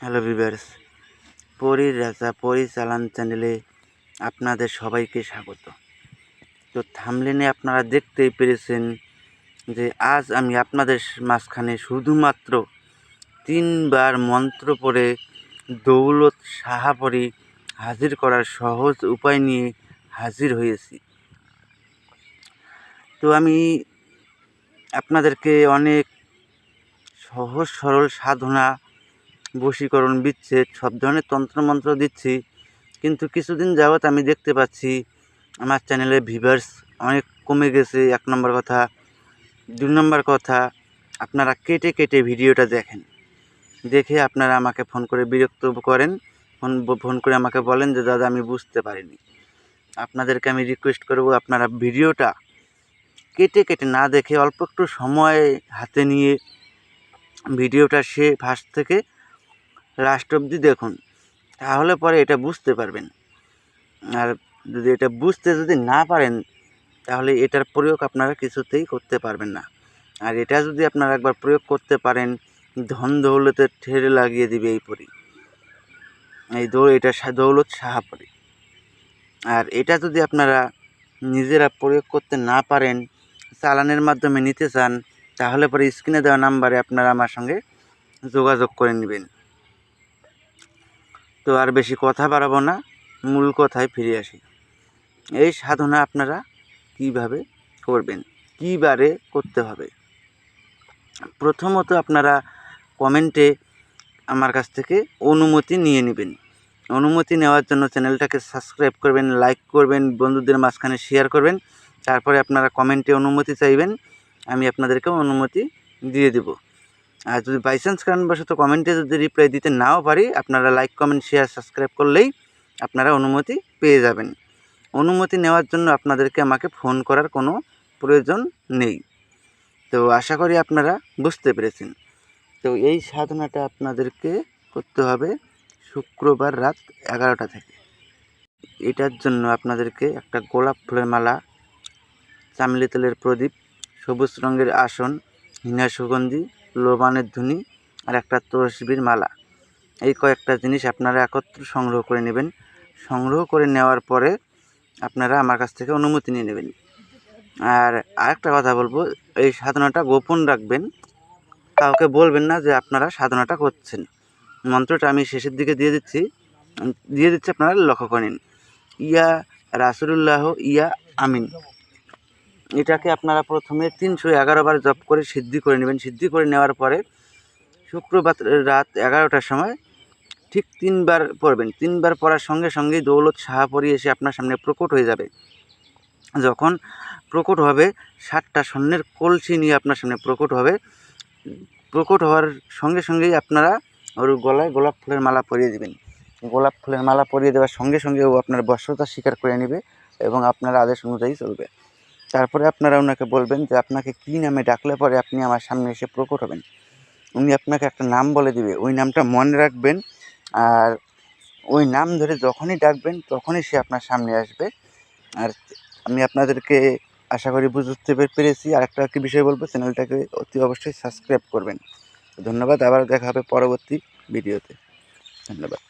Hello viewers, পরীর রাজা পরিচালন চ্যানেলে আপনাদের সবাইকে স্বাগত। তো থাম্বনেলে আপনারা দেখতেই পেরেছেন যে আজ আমি আপনাদের মাঝখানে শুধুমাত্র 3 বার মন্ত্র পড়ে দৌলত শাহাপরি হাজির করার সহজ উপায় নিয়ে হাজির হয়েছি। তো আমি আপনাদেরকে অনেক সহজ সরল সাধনা, বশীকরণ, বিচ্ছেদ সব ধরনের তন্ত্রমন্ত্র দিচ্ছি, কিন্তু কিছুদিন যাবৎ আমি দেখতে পাচ্ছি আমার চ্যানেলে ভিউয়ার্স অনেক কমে গেছে। 1 নম্বর কথা। 2 নম্বর কথা, আপনারা কেটে কেটে ভিডিওটা দেখেন, দেখে আপনারা আমাকে ফোন করে বিরক্ত করেন, ফোন করে আমাকে বলেন যে দাদা আমি বুঝতে পারিনি। আপনাদেরকে আমি রিকোয়েস্ট করব, আপনারা ভিডিওটা কেটে কেটে না দেখে অল্প একটু সময় হাতে নিয়ে ভিডিওটা ফার্স্ট থেকে লাস্ট অবধি দেখুন, তাহলে পরে এটা বুঝতে পারবেন। আর যদি এটা বুঝতে না পারেন, তাহলে এটার প্রয়োগ আপনারা কিছুতেই করতে পারবেন না। আর এটা যদি আপনারা একবার প্রয়োগ করতে পারেন, ধন দৌলতের ঠেলে লাগিয়ে দিবে এই পরি। এটা দৌলত শাহাপরি। আর এটা যদি আপনারা নিজেরা প্রয়োগ করতে না পারেন, চালানের মাধ্যমে নিতে চান, তাহলে পরে স্ক্রিনে দেওয়া নাম্বারে আপনারা আমার সঙ্গে যোগাযোগ করে নেবেন। তো আর বেশি কথা বাড়াবো না, মূল কথায় ফিরে আসি। এই সাধনা আপনারা কিভাবে করবেন, কী বারে করতে হবে। প্রথমত আপনারা কমেন্টে আমার কাছ থেকে অনুমতি নিয়ে নেবেন। অনুমতি নেওয়ার জন্য চ্যানেলটাকে সাবস্ক্রাইব করবেন, লাইক করবেন, বন্ধুদের মাঝখানে শেয়ার করবেন। তারপরে আপনারা কমেন্টে অনুমতি চাইবেন, আমি আপনাদেরকে অনুমতি দিয়ে দেব। আর যদি বাইচান্স কারণবশত কমেন্টে যদি রিপ্লাই দিতে নাও পারি, আপনারা লাইক, কমেন্ট, শেয়ার, সাবস্ক্রাইব করলেই আপনারা অনুমতি পেয়ে যাবেন। অনুমতি নেওয়ার জন্য আপনাদেরকে আমাকে ফোন করার কোনো প্রয়োজন নেই। তো আশা করি আপনারা বুঝতে পেরেছেন। তো এই সাধনাটা আপনাদেরকে করতে হবে শুক্রবার রাত 11টা থেকে। এটার জন্য আপনাদেরকে একটা গোলাপ ফুলের মালা, চামেলি তেলের প্রদীপ, সবুজ রঙের আসন, হিনা সুগন্ধি, লোবানের ধুনি আর একটা তসবির মালা, এই কয়েকটা জিনিস আপনারা একত্র সংগ্রহ করে নেবেন। সংগ্রহ করে নেওয়ার পরে আপনারা আমার কাছ থেকে অনুমতি নিয়ে নেবেন। আর আরেকটা কথা বলবো, এই সাধনাটা গোপন রাখবেন, কাউকে বলবেন না যে আপনারা সাধনাটা করছেন। মন্ত্রটা আমি শেষের দিকে দিয়ে দিচ্ছি, আপনারা লক্ষ্য করে নিন। ইয়া রাসূলুল্লাহ ইয়া আমিন, এটাকে আপনারা প্রথমে 311 বার জপ করে সিদ্ধি করে নেবেন। সিদ্ধি করে নেওয়ার পরে শুক্রবার রাত 11টার সময় ঠিক 3 বার পড়বেন। 3 বার পড়ার সঙ্গে সঙ্গেই দৌলত শাহাপরি এসে আপনার সামনে প্রকট হয়ে যাবে। যখন প্রকট হবে, 7টা স্বর্ণের কলসি নিয়ে আপনার সামনে প্রকট হবে। প্রকট হওয়ার সঙ্গে সঙ্গেই আপনারা ওর গলায় গোলাপ ফুলের মালা পরিয়ে দেবেন। গোলাপ ফুলের মালা পরিয়ে দেওয়ার সঙ্গে সঙ্গে ও আপনার বশ্যতা স্বীকার করে নেবে এবং আপনার আদেশ অনুযায়ী চলবে। তারপরে আপনারা ওনাকে বলবেন যে আপনাকে কী নামে ডাকলে পরে আপনি আমার সামনে এসে প্রকট হবেন। উনি আপনাকে একটা নাম বলে দিবে, ওই নামটা মনে রাখবেন। আর ওই নাম ধরে যখনই ডাকবেন তখনই সে আপনার সামনে আসবে। আর আমি আপনাদেরকে আশা করি বুঝতে পেরেছি। আর একটা কি বিষয় বলবো, চ্যানেলটাকে অতি অবশ্যই সাবস্ক্রাইব করবেন। ধন্যবাদ। আবার দেখা হবে পরবর্তী ভিডিওতে। ধন্যবাদ।